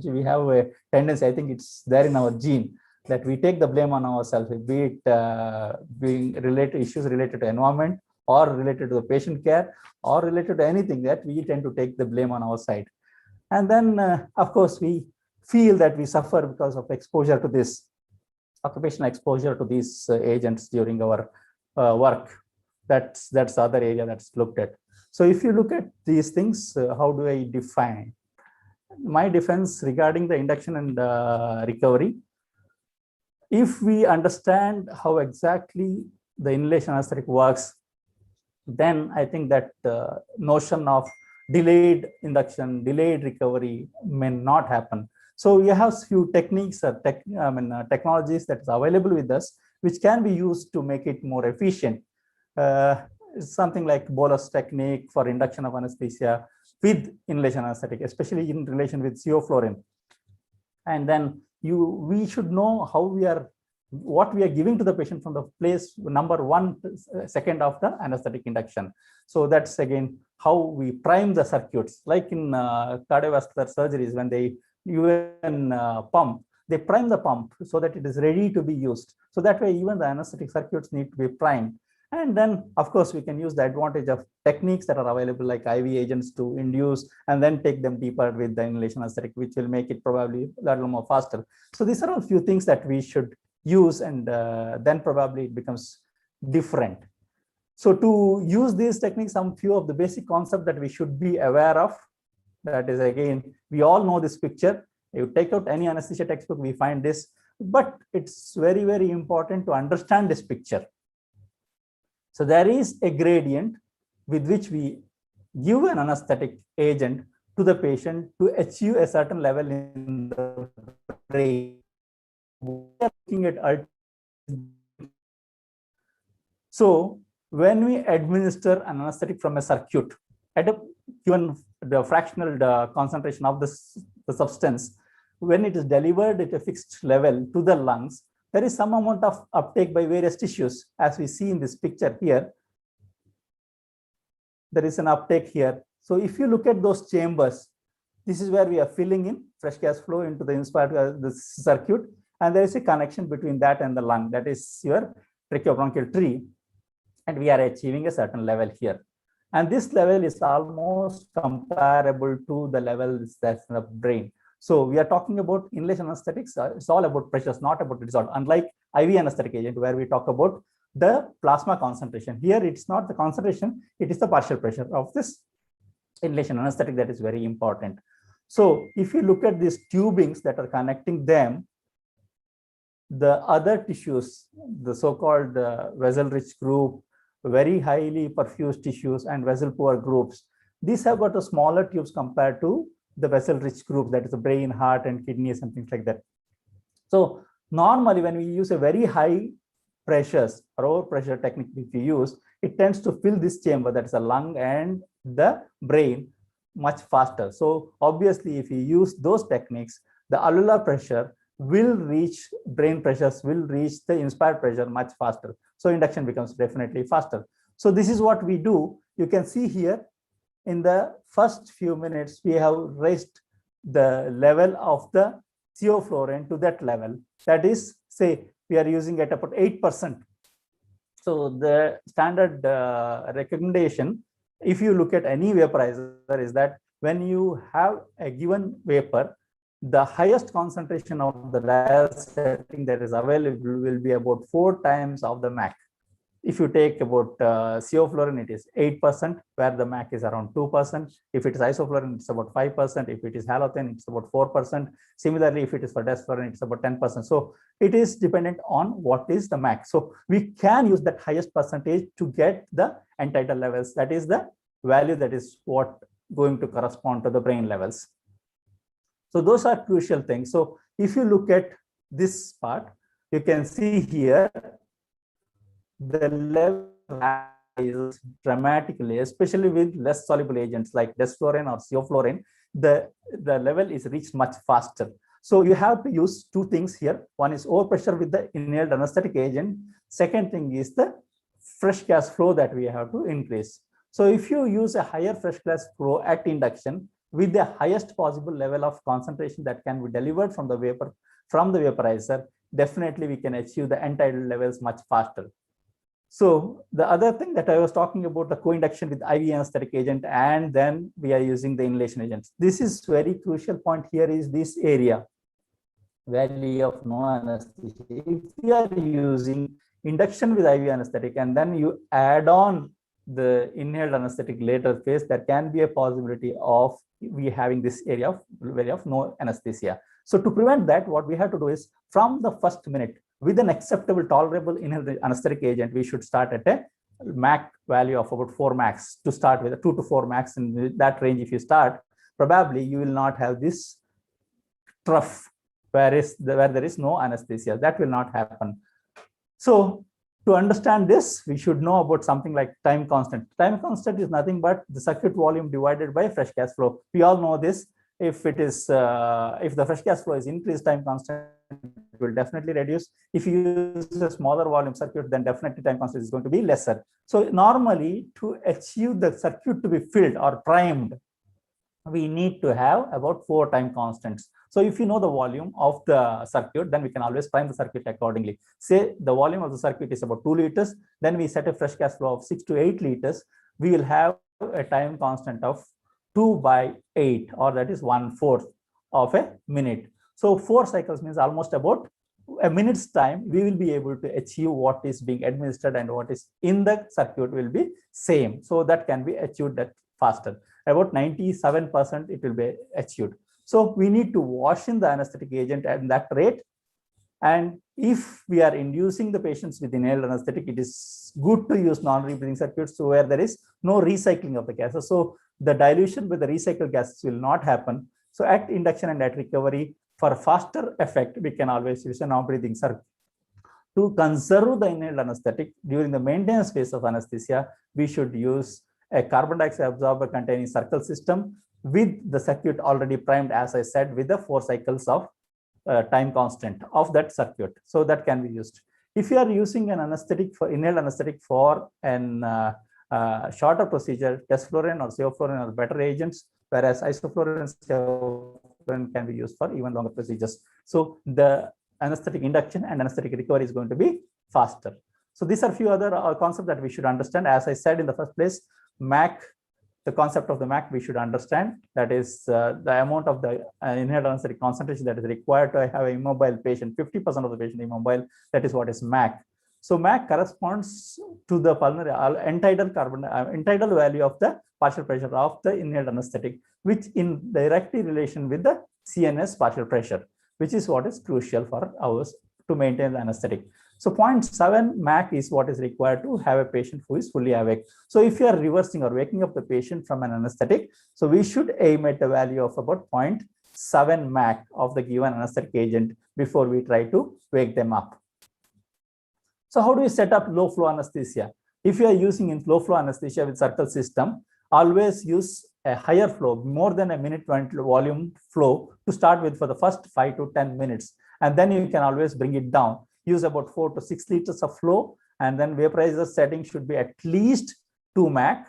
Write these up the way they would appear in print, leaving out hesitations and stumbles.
we have a tendency, I think it's there in our gene, that we take the blame on ourselves, be it being related issues related to environment or related to the patient care or related to anything, that we tend to take the blame on our side. And then, of course, we feel that we suffer because of exposure to this, occupational exposure to these agents during our work. That's the other area that's looked at. So if you look at these things, how do I define? My defense regarding the induction and recovery, if we understand how exactly the inhalation anesthetic works, then I think that notion of delayed induction, delayed recovery may not happen. So we have few techniques or technologies that is available with us, which can be used to make it more efficient. Something like bolus technique for induction of anesthesia with inhalation anesthetic, especially in relation with sevoflurane. And then we should know what we are giving to the patient from the place number 1 second of the anesthetic induction. So that's again how we prime the circuits, like in cardiovascular surgeries, when they even pump, they prime the pump so that it is ready to be used. So that way even the anesthetic circuits need to be primed. And then, of course, we can use the advantage of techniques that are available, like IV agents, to induce and then take them deeper with the inhalation anesthetic, which will make it probably a little more faster. So these are a few things that we should use, and then probably it becomes different. So to use these techniques, some few of the basic concepts that we should be aware of, that is, again, we all know this picture. You take out any anesthesia textbook, we find this, but it's very, very important to understand this picture. So there is a gradient with which we give an anesthetic agent to the patient to achieve a certain level in the brain. We are looking at so when we administer an anesthetic from a circuit at a given the fractional concentration of the substance, when it is delivered at a fixed level to the lungs, there is some amount of uptake by various tissues, as we see in this picture here. There is an uptake here. So if you look at those chambers, this is where we are filling in fresh gas flow into the inspired the circuit, and there is a connection between that and the lung, that is your tracheobronchial tree, and we are achieving a certain level here. And this level is almost comparable to the levels that's in the brain. So we are talking about inhalation anesthetics. It's all about pressures, not about result. Unlike IV anesthetic agent, where we talk about the plasma concentration. Here, it's not the concentration, it is the partial pressure of this inhalation anesthetic that is very important. So if you look at these tubings that are connecting them, the other tissues, the so-called vessel-rich group, very highly perfused tissues, and vessel-poor groups, these have got a smaller tubes compared to the vessel-rich group, that is the brain, heart, and kidneys, and things like that. So normally, when we use a very high pressures or overpressure technique, which we use, it tends to fill this chamber, that is the lung and the brain, much faster. So obviously, if you use those techniques, the alveolar pressure will reach, brain pressures will reach the inspired pressure much faster. So induction becomes definitely faster. So this is what we do. You can see here in the first few minutes, we have raised the level of the sevoflurane to that level. That is, say, we are using at about 8%. So the standard recommendation, if you look at any vaporizer, is that when you have a given vapor, the highest concentration of the dial setting that is available will be about 4 times of the MAC. If you take about sevoflurane, it is 8%, where the MAC is around 2%. If it is isoflurane, it's about 5%. If it is halothane, it's about 4%. Similarly, if it is for desflurane, it's about 10%. So it is dependent on what is the MAC. So we can use that highest percentage to get the end-tidal levels. That is the value that is what going to correspond to the brain levels. So those are crucial things. So if you look at this part, you can see here the level rises dramatically, especially with less soluble agents like desflurane or sevoflurane. The level is reached much faster. So you have to use 2 things here. One is overpressure with the inhaled anesthetic agent. Second thing is the fresh gas flow that we have to increase. So if you use a higher fresh gas flow at induction, with the highest possible level of concentration that can be delivered from the vaporizer, definitely we can achieve the end-tidal levels much faster. So the other thing that I was talking about, the co-induction with IV anesthetic agent, and then we are using the inhalation agents. This is very crucial point here is this area, value of no anesthesia. If we are using induction with IV anesthetic and then you add on the inhaled anesthetic later phase, there can be a possibility of we having this area of no anesthesia. So to prevent that, what we have to do is from the first minute, with an acceptable tolerable inhaled anesthetic agent, we should start at a MAC value of about 4 max to start with, 2 to 4 max. In that range, if you start, probably you will not have this trough where there is no anesthesia. That will not happen. So to understand this, we should know about something like time constant. Time constant is nothing but the circuit volume divided by fresh gas flow. We all know this. If it is, if the fresh gas flow is increased, time constant will definitely reduce. If you use a smaller volume circuit, then definitely time constant is going to be lesser. So normally, to achieve the circuit to be filled or primed, we need to have about 4 time constants. So if you know the volume of the circuit, then we can always prime the circuit accordingly. Say the volume of the circuit is about 2 liters, then we set a fresh gas flow of 6 to 8 liters. We will have a time constant of 2 by 8, or that is 1/4 of a minute. So 4 cycles means almost about a minute's time. We will be able to achieve what is being administered and what is in the circuit will be same. So that can be achieved that faster. About 97% it will be achieved. So we need to wash in the anesthetic agent at that rate. And if we are inducing the patients with inhaled anesthetic, it is good to use non-rebreathing circuits so where there is no recycling of the gases. So the dilution with the recycled gases will not happen. So at induction and at recovery, for faster effect, we can always use a non-breathing circuit. To conserve the inhaled anesthetic during the maintenance phase of anesthesia, we should use a carbon dioxide absorber containing circle system with the circuit already primed, as I said, with the 4 cycles of time constant of that circuit. So that can be used. If you are using an anesthetic for inhaled anesthetic for an shorter procedure, desflurane or sevoflurane are better agents, whereas isoflurane and sevoflurane can be used for even longer procedures. So the anesthetic induction and anesthetic recovery is going to be faster. So these are a few other concepts that we should understand. As I said in the first place, MAC, the concept of the MAC we should understand. That is the amount of the inhaled anesthetic concentration that is required to have an immobile patient, 50% of the patient immobile. That is what is MAC. So MAC corresponds to the pulmonary end-tidal value of the partial pressure of the inhaled anesthetic, which in directly relation with the CNS partial pressure, which is what is crucial for ours to maintain the anesthetic. So 0.7 MAC is what is required to have a patient who is fully awake. So if you are reversing or waking up the patient from an anesthetic, so we should aim at a value of about 0.7 MAC of the given anesthetic agent before we try to wake them up. So how do we set up low flow anesthesia? If you are using in low flow anesthesia with circle system, always use a higher flow, more than a minute volume flow to start with for the first 5 to 10 minutes. And then you can always bring it down. Use about 4 to 6 liters of flow, and then vaporizer setting should be at least 2 MAC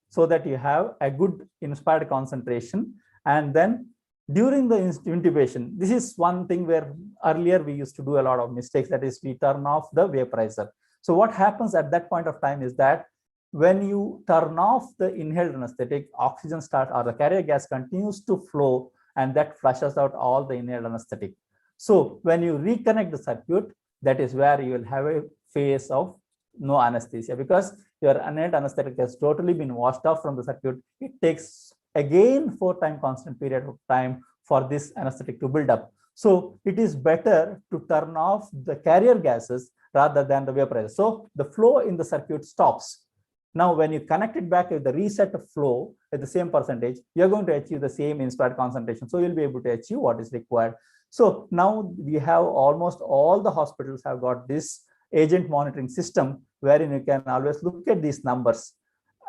so that you have a good inspired concentration. And then during the intubation, this is one thing where earlier we used to do a lot of mistakes, that is we turn off the vaporizer. So what happens at that point of time is that when you turn off the inhaled anesthetic, oxygen starts or the carrier gas continues to flow, and that flushes out all the inhaled anesthetic. So when you reconnect the circuit, that is where you will have a phase of no anesthesia, because your inhaled anesthetic has totally been washed off from the circuit. It takes again 4 time constant period of time for this anesthetic to build up. So it is better to turn off the carrier gases rather than the vaporizer. So the flow in the circuit stops. Now, when you connect it back with the reset of flow at the same percentage, you're going to achieve the same inspired concentration. So you'll be able to achieve what is required. So now we have almost all the hospitals have got this agent monitoring system wherein you can always look at these numbers.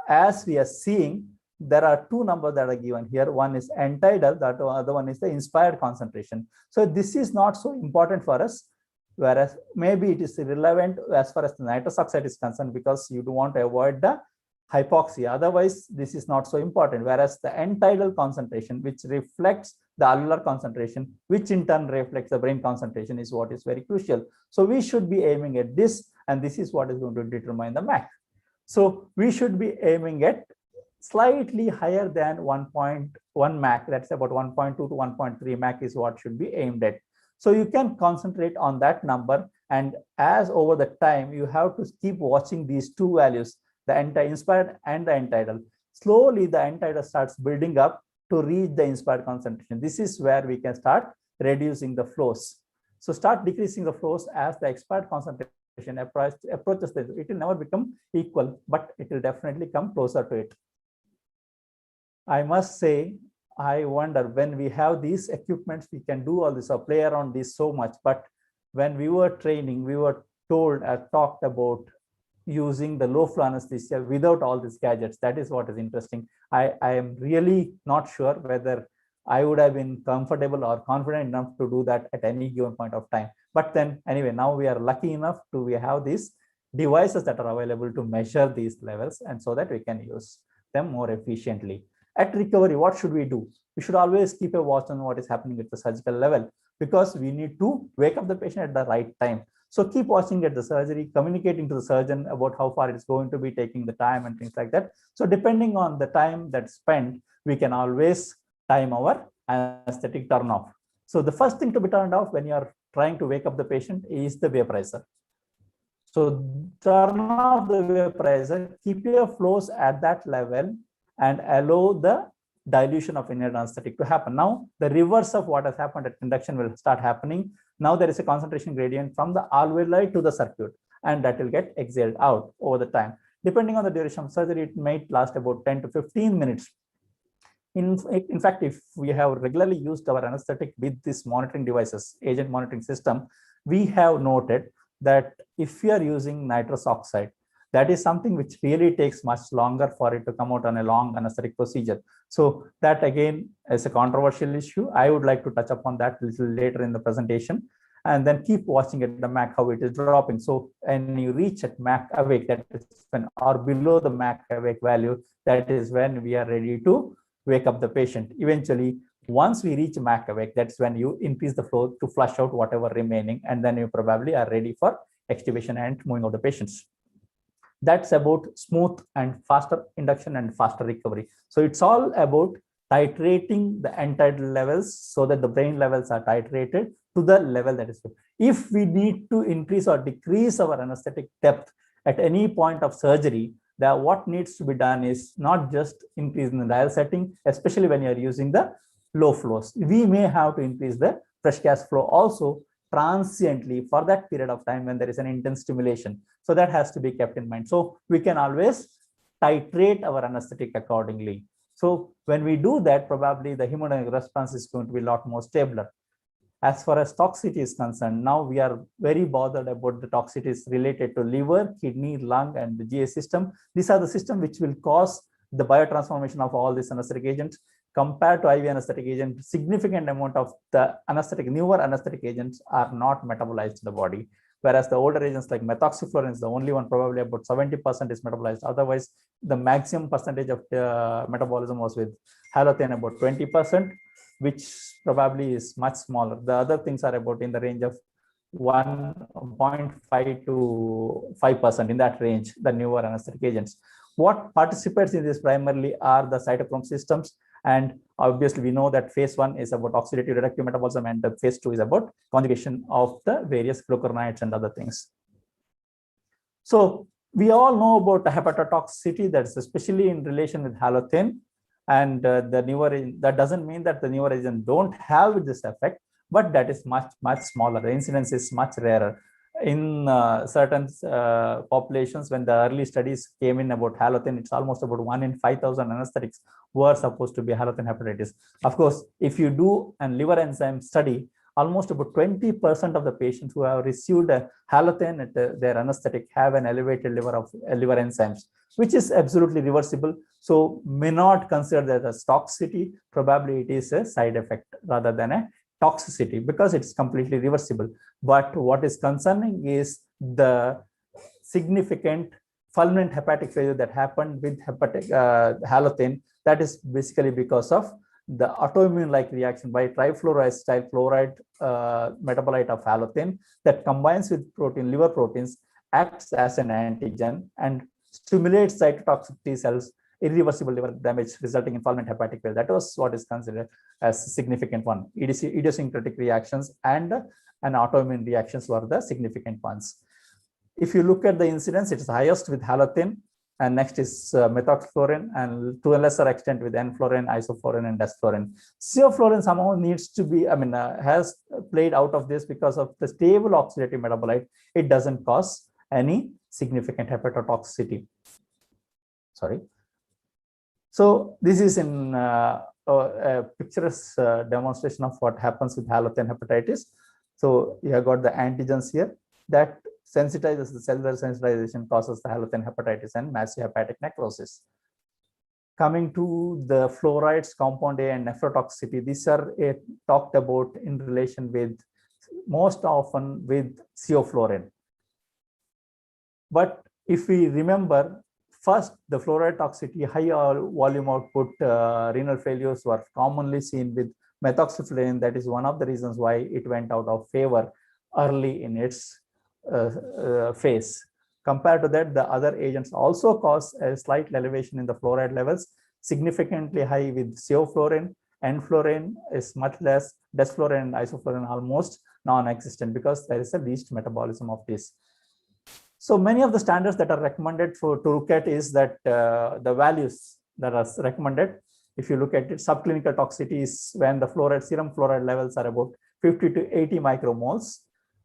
As we are seeing, there are 2 numbers that are given here. One is end-tidal, the other one is the inspired concentration. So this is not so important for us, whereas maybe it is relevant as far as the nitrous oxide is concerned, because you do want to avoid the hypoxia. Otherwise, this is not so important. Whereas the end-tidal concentration, which reflects the alveolar concentration, which in turn reflects the brain concentration, is what is very crucial. So we should be aiming at this, and this is what is going to determine the MAC. So we should be aiming at slightly higher than 1.1 MAC. That's about 1.2 to 1.3 MAC is what should be aimed at. So you can concentrate on that number, and as over the time, you have to keep watching these two values, the inspired and the end-tidal. Slowly, the end-tidal starts building up to reach the inspired concentration. This is where we can start reducing the flows. So start decreasing the flows as the expired concentration approaches this. It will never become equal, but it will definitely come closer to it. I must say, I wonder, when we have these equipments, we can do all this or play around this so much. But when we were training, we were told or talked about using the low flow anesthesia without all these gadgets. That is what is interesting. I am really not sure whether I would have been comfortable or confident enough to do that at any given point of time. But then anyway, now we are lucky enough to have these devices that are available to measure these levels, and so that we can use them more efficiently. At recovery, what should we do? We should always keep a watch on what is happening at the surgical level, because we need to wake up the patient at the right time. So keep watching at the surgery, communicating to the surgeon about how far it's going to be, taking the time and things like that. So depending on the time that's spent, we can always time our anesthetic turn off. So the first thing to be turned off when you are trying to wake up the patient is the vaporizer. So turn off the vaporizer, keep your flows at that level, and allow the dilution of inhaled anesthetic to happen. Now, the reverse of what has happened at induction will start happening. Now there is a concentration gradient from the alveoli to the circuit, and that will get exhaled out over the time. Depending on the duration of surgery, it might last about 10 to 15 minutes. In fact, if we have regularly used our anesthetic with these monitoring devices, agent monitoring system, we have noted that if we are using nitrous oxide, that is something which really takes much longer for it to come out on a long anesthetic procedure. So that again is a controversial issue. I would like to touch upon that a little later in the presentation, and then keep watching at the MAC how it is dropping. So when you reach at MAC awake, that is when, or below the MAC awake value, that is when we are ready to wake up the patient. Eventually, once we reach MAC awake, that's when you increase the flow to flush out whatever remaining, and then you probably are ready for extubation and moving out the patients. That's about smooth and faster induction and faster recovery. So it's all about titrating the end-tidal levels so that the brain levels are titrated to the level that is good. If we need to increase or decrease our anesthetic depth at any point of surgery, what needs to be done is not just increase in the dial setting, especially when you're using the low flows. We may have to increase the fresh gas flow also transiently for that period of time when there is an intense stimulation. So that has to be kept in mind. So we can always titrate our anesthetic accordingly. So when we do that, probably the hemodynamic response is going to be a lot more stabler. As far as toxicity is concerned, now we are very bothered about the toxicities related to liver, kidney, lung, and the GI system. These are the systems which will cause the biotransformation of all these anesthetic agents. Compared to IV anesthetic agent, significant amount of the newer anesthetic agents are not metabolized in the body. Whereas the older agents like methoxyflurane is the only one, probably about 70% is metabolized. Otherwise, the maximum percentage of the metabolism was with halothane, about 20%, which probably is much smaller. The other things are about in the range of 1.5 to 5%, in that range, the newer anesthetic agents. What participates in this primarily are the cytochrome systems. And obviously, we know that phase 1 is about oxidative reductive metabolism, and the phase 2 is about conjugation of the various glucuronides and other things. So we all know about the hepatotoxicity, that's especially in relation with halothane. And the newer, that doesn't mean that the newer agents don't have this effect, but that is much, much smaller. The incidence is much rarer. In certain populations, when the early studies came in about halothane, it's almost about 1 in 5,000 anesthetics were supposed to be halothane hepatitis. Of course, if you do a liver enzyme study, almost about 20% of the patients who have received a halothane at their anesthetic have an elevated liver enzymes, which is absolutely reversible. So may not consider that as toxicity. Probably it is a side effect rather than a toxicity, because it's completely reversible. But what is concerning is the significant fulminant hepatic failure that happened with halothane, that is basically because of the autoimmune-like reaction by trifluoride style fluoride metabolite of halothane that combines with liver proteins, acts as an antigen and stimulates cytotoxic T cells, irreversible liver damage resulting in fulminant hepatic failure. That was what is considered as a significant one. Idiosyncratic reactions and an autoimmune reactions were the significant ones. If you look at the incidence, it is highest with halothane, and next is methoxyflurane, and to a lesser extent with enflurane, isoflurane, and desflurane. Sevoflurane somehow needs to be, has played out of this because of the stable oxidative metabolite. It doesn't cause any significant hepatotoxicity. Sorry. So this is in a picturesque demonstration of what happens with halothane hepatitis. So you have got the antigens here that sensitizes, the cellular sensitization causes the halothane hepatitis and massive hepatic necrosis. Coming to the fluorides, compound A and nephrotoxicity, these are talked about in relation with most often with sevoflurane. But if we remember, first the fluoride toxicity, high volume output renal failures were commonly seen with methoxyflurane. That is one of the reasons why it went out of favor early in its phase. Compared to that, the other agents also cause a slight elevation in the fluoride levels, significantly high with sevoflurane. Enflurane is much less, desflurane and isoflurane almost non-existent because there is a least metabolism of this. So many of the standards that are recommended to look at is that the values that are recommended, if you look at it, subclinical toxicity is when the serum fluoride levels are about 50 to 80 micromoles,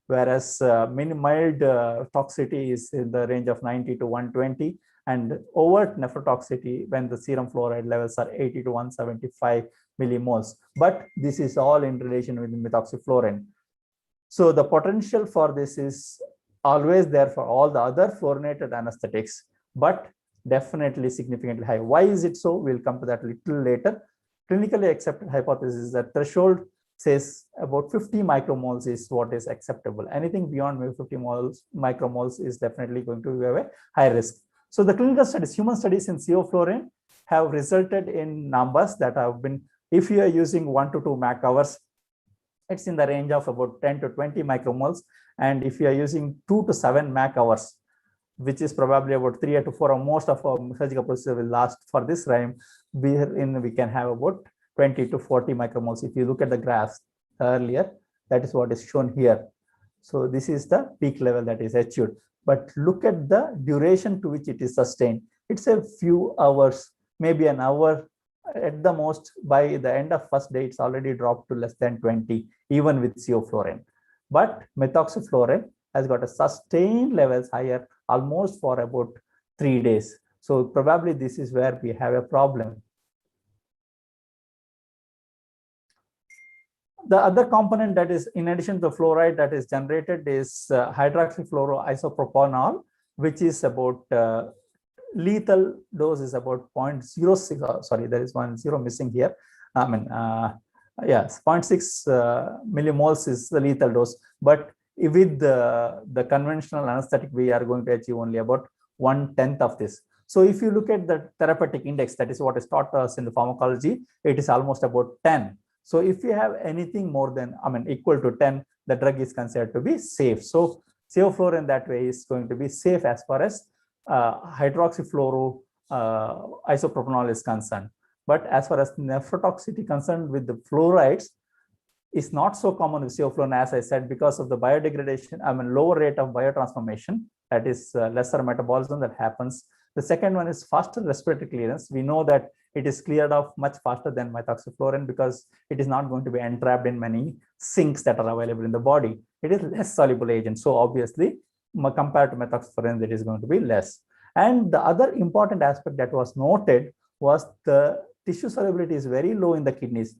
whereas mild toxicity is in the range of 90 to 120, and overt nephrotoxicity when the serum fluoride levels are 80 to 175 millimoles. But this is all in relation with methoxyflurane. So the potential for this is always there for all the other fluorinated anesthetics, but definitely significantly high. Why is it so? We'll come to that a little later. Clinically accepted hypothesis is that threshold says about 50 micromoles is what is acceptable. Anything beyond 50 micromoles is definitely going to have a high risk. So the clinical studies, human studies in sevoflurane have resulted in numbers that have been, if you are using 1 to 2 Mac hours, it's in the range of about 10 to 20 micromoles. And if you are using 2 to 7 Mac hours, which is probably about 3 to 4, or most of our surgical procedure will last for this time, we can have about 20 to 40 micromoles. If you look at the graphs earlier, that is what is shown here. So this is the peak level that is achieved. But look at the duration to which it is sustained. It's a few hours, maybe an hour at the most. By the end of first day, it's already dropped to less than 20, even with sevoflurane. But methoxyflurane has got a sustained levels higher almost for about 3 days. So probably this is where we have a problem. The other component that is in addition to the fluoride that is generated is hydroxyfluoroisopropanol, which is about lethal dose is about 0.06. Sorry, there is 1 0 missing here. Yes, 0.6 millimoles is the lethal dose. But with the conventional anesthetic, we are going to achieve only about 1/10 of this. So if you look at the therapeutic index, that is what is taught us in the pharmacology, it is almost about 10. So if you have anything more than, equal to 10, the drug is considered to be safe. So sevoflurane that way is going to be safe as far as hydroxyfluoroisopropanol is concerned. But as far as nephrotoxicity concerned with the fluorides, is not so common with sevoflurane, as I said, because of the biodegradation, lower rate of biotransformation, that is lesser metabolism that happens. The second one is faster respiratory clearance. We know that it is cleared off much faster than methoxyflurane because it is not going to be entrapped in many sinks that are available in the body. It is less soluble agent. So obviously, compared to methoxyflurane, it is going to be less. And the other important aspect that was noted was the tissue solubility is very low in the kidneys.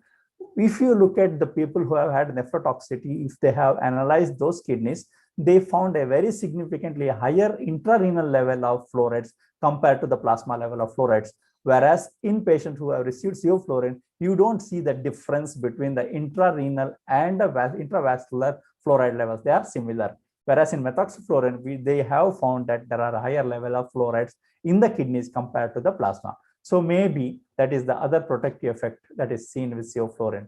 If you look at the people who have had nephrotoxicity, if they have analyzed those kidneys, they found a very significantly higher intrarenal level of fluorides compared to the plasma level of fluorides. Whereas in patients who have received sevoflurane, you don't see the difference between the intrarenal and the intravascular fluoride levels. They are similar. Whereas in methoxyflurane, they have found that there are a higher level of fluorides in the kidneys compared to the plasma. So maybe that is the other protective effect that is seen with sevoflurane.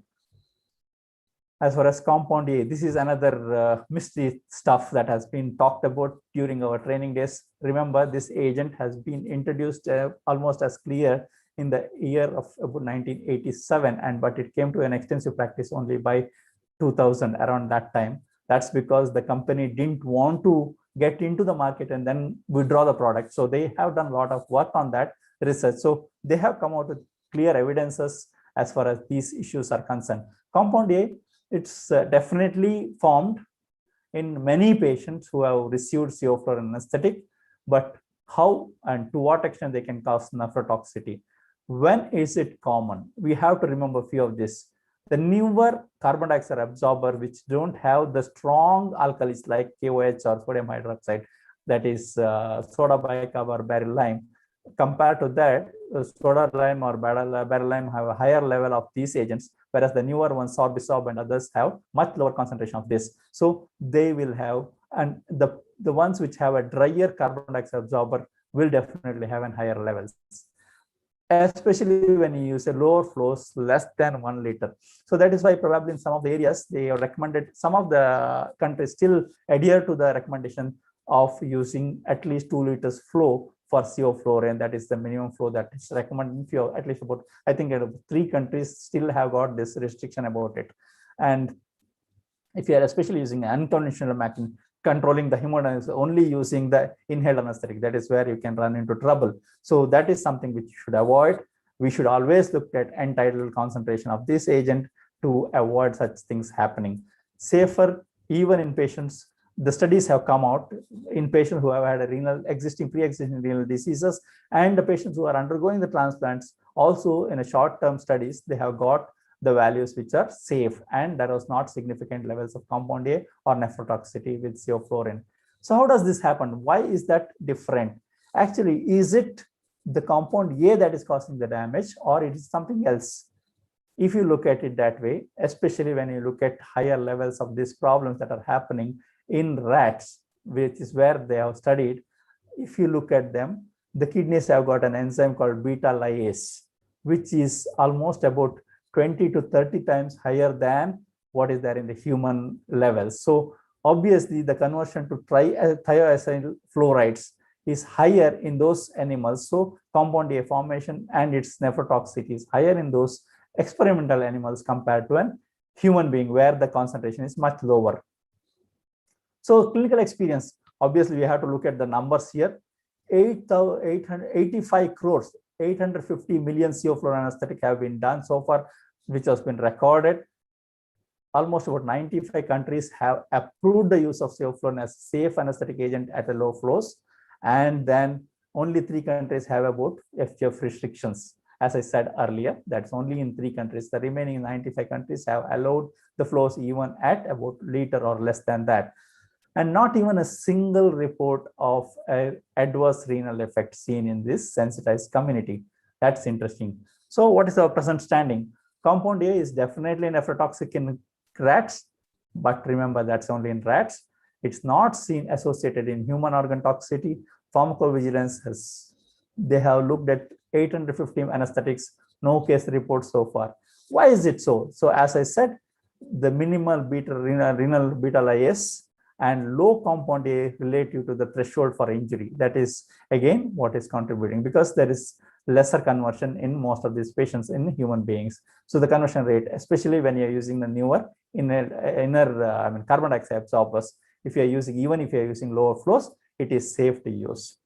As far as compound A, this is another mystery stuff that has been talked about during our training days. Remember, this agent has been introduced almost as clear in the year of about 1987, but it came to an extensive practice only by 2000, around that time. That's because the company didn't want to get into the market and then withdraw the product. So they have done a lot of work on that research. So they have come out with clear evidences as far as these issues are concerned. Compound A, it's definitely formed in many patients who have received sevoflurane anesthetic, but how and to what extent they can cause nephrotoxicity. When is it common? We have to remember a few of this. The newer carbon dioxide absorber, which don't have the strong alkalis like KOH or sodium hydroxide, that is soda bicarb or beryl lime. Compared to that, soda lime or beryl lime have a higher level of these agents, whereas the newer ones, sorbisol and others, have much lower concentration of this. So they will have, and the ones which have a drier carbon dioxide absorber will definitely have a higher levels, especially when you use a lower flows less than 1 liter. So that is why probably in some of the areas they have recommended, some of the countries still adhere to the recommendation of using at least 2 liters flow for sevoflurane. That is the minimum flow that is recommended. If you at least about, I think 3 countries still have got this restriction about it. And if you are especially using unconventional method, controlling the hemodynamics only using the inhaled anesthetic, that is where you can run into trouble. So that is something which you should avoid. We should always look at end-tidal concentration of this agent to avoid such things happening. Safer, even in patients, the studies have come out in patients who have had a pre-existing renal diseases, and the patients who are undergoing the transplants. Also in a short-term studies, they have got the values which are safe, and there was not significant levels of compound A or nephrotoxicity with sevoflurane. So how does this happen? Why is that different? Actually, is it the compound A that is causing the damage, or it is something else? If you look at it that way, especially when you look at higher levels of these problems that are happening in rats, which is where they have studied, if you look at them, the kidneys have got an enzyme called beta lyase, which is almost about 20 to 30 times higher than what is there in the human levels. So obviously the conversion to thioacyl fluorides is higher in those animals. So compound A formation and its nephrotoxicity is higher in those experimental animals compared to a human being, where the concentration is much lower. So clinical experience, obviously we have to look at the numbers here. 885 crores, 850 million sevoflurane anesthetic have been done so far, which has been recorded. Almost about 95 countries have approved the use of sevoflurane as safe anesthetic agent at a low flows. And then only 3 countries have about FGF restrictions. As I said earlier, that's only in 3 countries. The remaining 95 countries have allowed the flows even at about liter or less than that. And not even a single report of an adverse renal effect seen in this sensitized community. That's interesting. So what is our present standing? Compound A is definitely nephrotoxic in rats, but remember that's only in rats. It's not seen associated in human organ toxicity. Pharmacovigilance they have looked at 850 anesthetics, no case reports so far. Why is it so? So as I said, the minimal renal beta lyase and low compound A relative to the threshold for injury. That is again what is contributing, because there is lesser conversion in most of these patients in human beings. So the conversion rate, especially when you're using the newer carbon dioxide absorbers, if you're using, even if you're using lower flows, it is safe to use.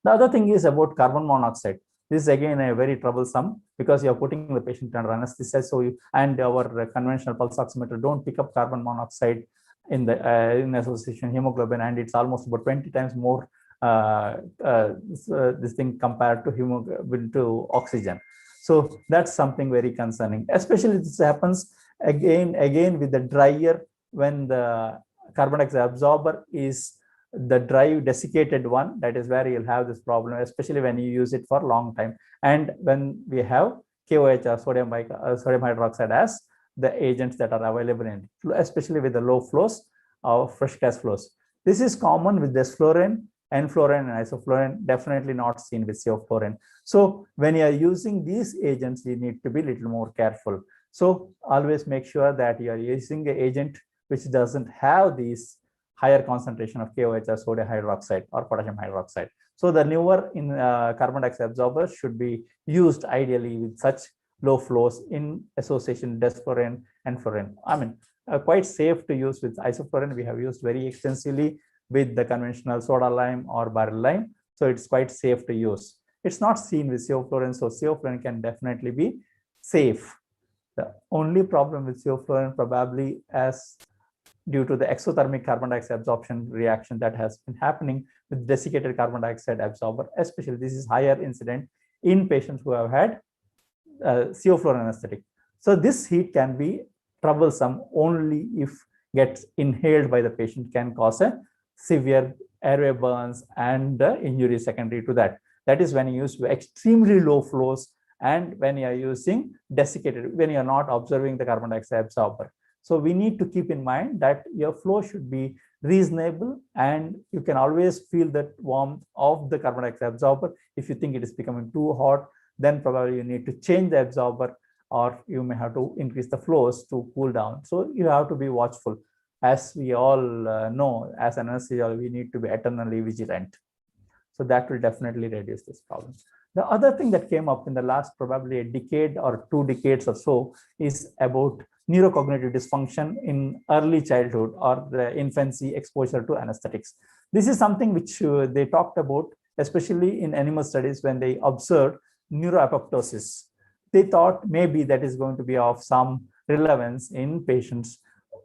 The other thing is about carbon monoxide. This is again a very troublesome, because you're putting the patient under anesthesia. So and our conventional pulse oximeter don't pick up carbon monoxide in the in association hemoglobin, and it's almost about 20 times more this thing compared to hemoglobin to oxygen. So that's something very concerning, especially this happens again with the drier, when the carbon dioxide absorber is the dry desiccated one. That is where you'll have this problem, especially when you use it for a long time. And when we have KOH or sodium hydroxide as the agents that are available in, especially with the low flows, of fresh gas flows. This is common with desflurane, N-fluorine, and isoflurane, definitely not seen with sevoflurane. So when you are using these agents, you need to be a little more careful. So always make sure that you are using an agent which doesn't have these higher concentration of KOH or sodium hydroxide or potassium hydroxide. So the newer carbon dioxide absorbers should be used ideally with such low flows in association with desflurane and fluorine. I mean, quite safe to use with isoflurane. We have used very extensively with the conventional soda lime or barrel lime. So it's quite safe to use. It's not seen with sevoflurane, so sevoflurane can definitely be safe. The only problem with sevoflurane probably as due to the exothermic carbon dioxide absorption reaction that has been happening with desiccated carbon dioxide absorber, especially this is higher incident in patients who have had sevoflurane anesthetic. So this heat can be troublesome only if gets inhaled by the patient, can cause a severe airway burns and injury secondary to that. That is when you use extremely low flows and when you are using desiccated, when you are not observing the carbon dioxide absorber. So we need to keep in mind that your flow should be reasonable and you can always feel that warmth of the carbon dioxide absorber. If you think it is becoming too hot, then probably you need to change the absorber or you may have to increase the flows to cool down. So you have to be watchful. As we all know, as an anesthesiologist, we need to be eternally vigilant. So that will definitely reduce this problem. The other thing that came up in the last probably a decade or 2 decades or so is about neurocognitive dysfunction in early childhood or the infancy exposure to anesthetics. This is something which they talked about, especially in animal studies when they observed neuroapoptosis. They thought maybe that is going to be of some relevance in patients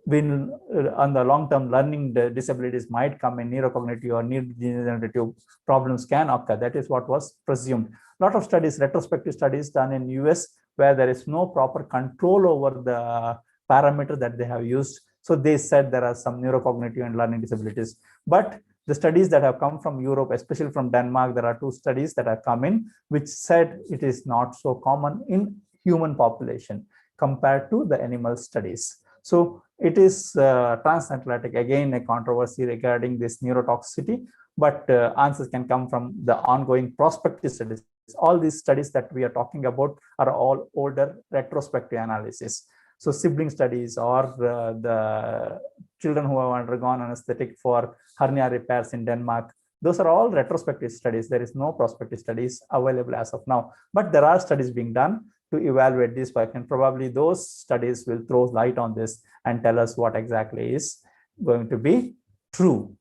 when on the long-term learning the disabilities might come in neurocognitive or neurodegenerative problems can occur. That is what was presumed. A lot of studies, retrospective studies done in US where there is no proper control over the parameter that they have used. So they said there are some neurocognitive and learning disabilities. But the studies that have come from Europe, especially from Denmark, there are 2 studies that have come in which said it is not so common in human population compared to the animal studies. So it is transatlantic, again, a controversy regarding this neurotoxicity, but answers can come from the ongoing prospective studies. All these studies that we are talking about are all older retrospective analysis. So sibling studies or the children who have undergone anesthetic for hernia repairs in Denmark, those are all retrospective studies. There is no prospective studies available as of now, but there are studies being done to evaluate this work, and probably those studies will throw light on this and tell us what exactly is going to be true.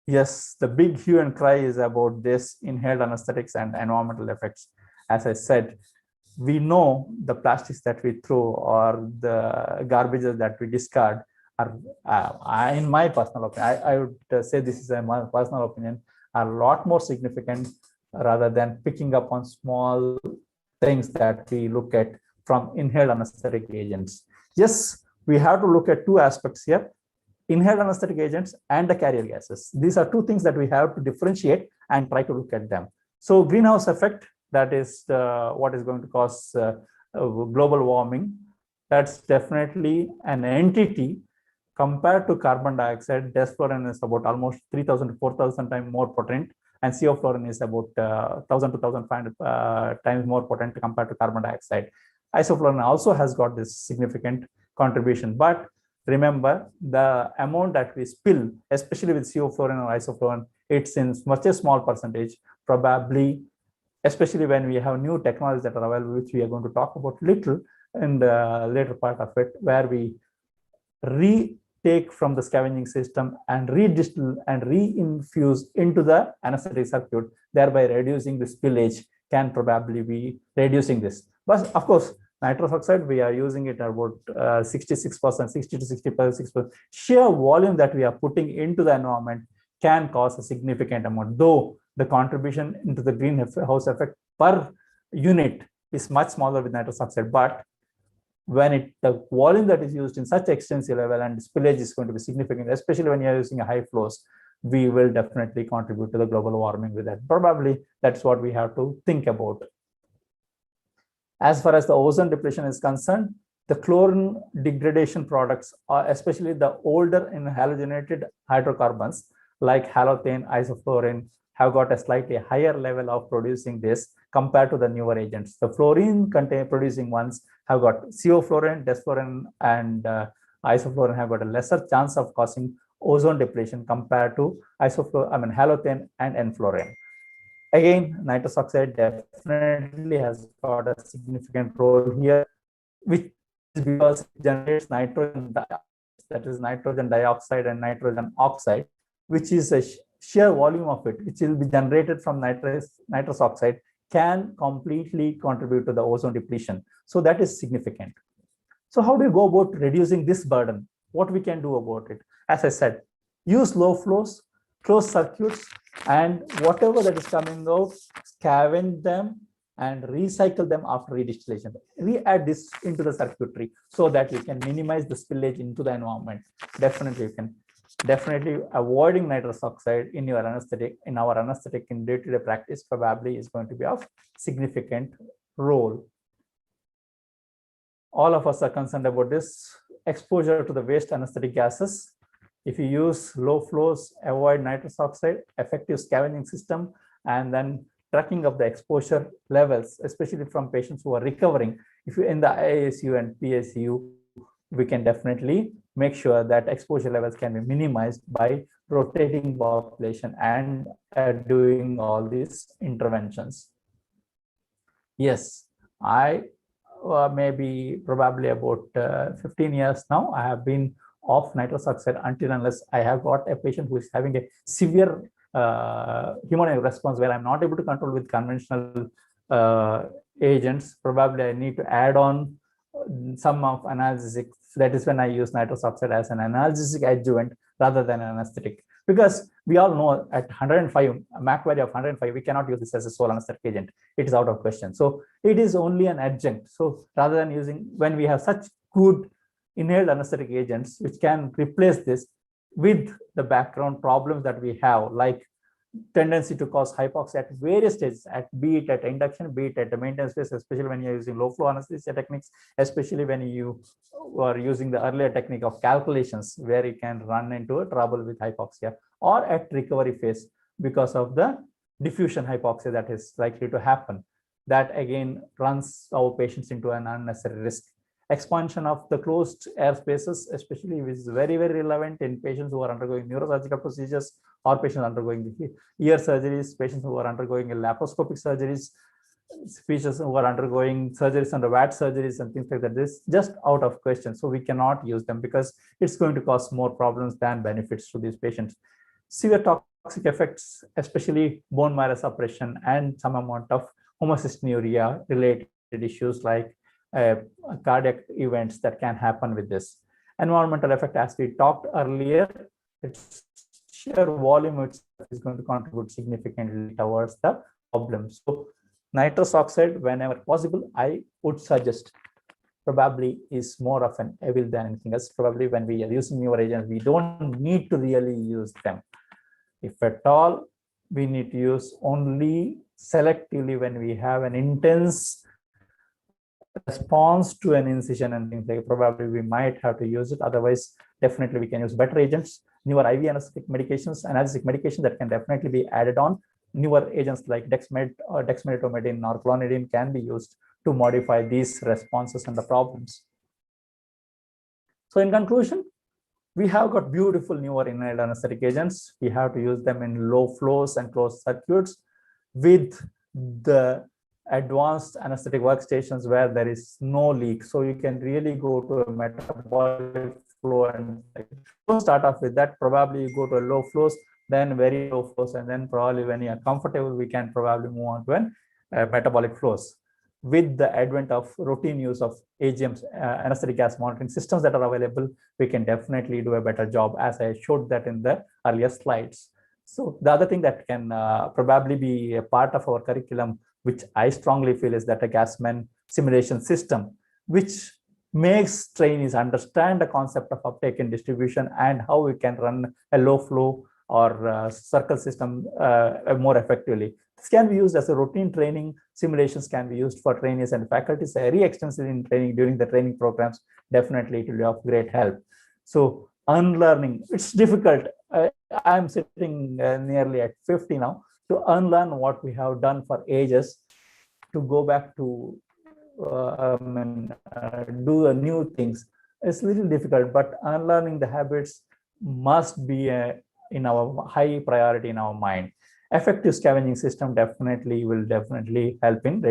Yes, the big hue and cry is about this inhaled anesthetics and environmental effects. As I said, we know the plastics that we throw or the garbages that we discard are, in my personal opinion, I would say this is my personal opinion, are a lot more significant rather than picking up on small things that we look at from inhaled anesthetic agents. Yes, we have to look at 2 aspects here, inhaled anesthetic agents and the carrier gases. These are 2 things that we have to differentiate and try to look at them. So greenhouse effect, that is what is going to cause global warming. That's definitely an entity compared to carbon dioxide. Desflurane is about almost 3,000 to 4,000 times more potent, and sevoflurane is about 1,000 to 1,500 times more potent compared to carbon dioxide. Isoflurane also has got this significant contribution, but remember the amount that we spill, especially with sevoflurane or isoflurane, it's in such a small percentage, probably, especially when we have new technologies that are available, which we are going to talk about little in the later part of it, where we retake from the scavenging system and redistill and reinfuse into the anesthetic circuit, thereby reducing the spillage, can probably be reducing this. But of course, nitrous oxide, we are using it about 66%, 60 to 66%. Sheer volume that we are putting into the environment can cause a significant amount, though the contribution into the greenhouse effect per unit is much smaller with nitrous oxide. But when the volume that is used in such extensive level and spillage is going to be significant, especially when you're using a high flows, we will definitely contribute to the global warming with that. Probably that's what we have to think about. As far as the ozone depletion is concerned, The chlorine degradation products, especially the older in halogenated hydrocarbons like halothane, isoflurane, have got a slightly higher level of producing this compared to the newer agents. The fluorine producing ones have got sevoflurane, desflurane, and isoflurane have got a lesser chance of causing ozone depletion compared to halothane and enflurane. Again, nitrous oxide definitely has got a significant role here, which is because it generates nitrogen dioxide, that is nitrogen dioxide and nitrogen oxide, which is a sheer volume of it, which will be generated from nitrous oxide, can completely contribute to the ozone depletion. So that is significant. So how do you go about reducing this burden? What we can do about it? As I said, use low flows, closed circuits, and whatever that is coming out, scavenge them and recycle them after redistillation. Re-add this into the circuitry so that you can minimize the spillage into the environment. Definitely, you can avoiding nitrous oxide in your anesthetic, in our anesthetic in day-to-day practice probably is going to be of significant role. All of us are concerned about this exposure to the waste anesthetic gases. If you use low flows, avoid nitrous oxide, effective scavenging system, and then tracking of the exposure levels, especially from patients who are recovering. If you're in the ICU and PICU, we can definitely make sure that exposure levels can be minimized by rotating population and doing all these interventions. Yes, I maybe probably about 15 years now, I have been off nitrous oxide until unless I have got a patient who is having a severe hemodynamic response where I'm not able to control with conventional agents. Probably I need to add on some of analgesics. That is when I use nitrous oxide as an analgesic adjuvant rather than an anesthetic. Because we all know at 105, a MAC value of 105, we cannot use this as a sole anesthetic agent. It is out of question. So it is only an adjunct. So rather than using, when we have such good inhaled anesthetic agents, which can replace this with the background problems that we have, like tendency to cause hypoxia at various stages, be it at induction, be it at the maintenance phase, especially when you're using low flow anesthesia techniques, especially when you are using the earlier technique of calculations, where you can run into a trouble with hypoxia, or at recovery phase because of the diffusion hypoxia that is likely to happen. That again runs our patients into an unnecessary risk. Expansion of the closed air spaces, especially, is very, very relevant in patients who are undergoing neurosurgical procedures or patients undergoing ear surgeries, patients who are undergoing laparoscopic surgeries, patients who are undergoing surgeries under VAT surgeries and things like that. This just out of question. So we cannot use them because it's going to cause more problems than benefits to these patients. Severe toxic effects, especially bone marrow suppression and some amount of homocystinuria related issues like cardiac events that can happen with this. Environmental effect, as we talked earlier, its sheer volume itself is going to contribute significantly towards the problem. So nitrous oxide, whenever possible, I would suggest, probably is more of an evil than anything else. Probably when we are using newer agents, we don't need to really use them. If at all, we need to use only selectively when we have an intense response to an incision and things like, probably we might have to use it. Otherwise, definitely we can use better agents, newer IV anesthetic medications, analgesic medication that can definitely be added on. Newer agents like dexmed or dexmedetomidine or clonidine can be used to modify these responses and the problems. So in conclusion, we have got beautiful newer inhaled anesthetic agents. We have to use them in low flows and closed circuits with the advanced anesthetic workstations where there is no leak. So you can really go to a metabolic flow and don't start off with that. Probably you go to a low flows, then very low flows, and then probably when you are comfortable, we can probably move on to an metabolic flows. With the advent of routine use of AGMs, anesthetic gas monitoring systems that are available, we can definitely do a better job, as I showed that in the earlier slides. So the other thing that can probably be a part of our curriculum, which I strongly feel, is that a Gasman simulation system, which makes trainees understand the concept of uptake and distribution and how we can run a low flow or circle system more effectively. This can be used as a routine training. Simulations can be used for trainees and faculty very extensively in training during the training programs. Definitely, it will be of great help. So unlearning, it's difficult. I'm sitting nearly at 50 now to unlearn what we have done for ages, to go back to do new things. It's a little difficult, but unlearning the habits must be in our high priority in our mind. Effective scavenging system will definitely help in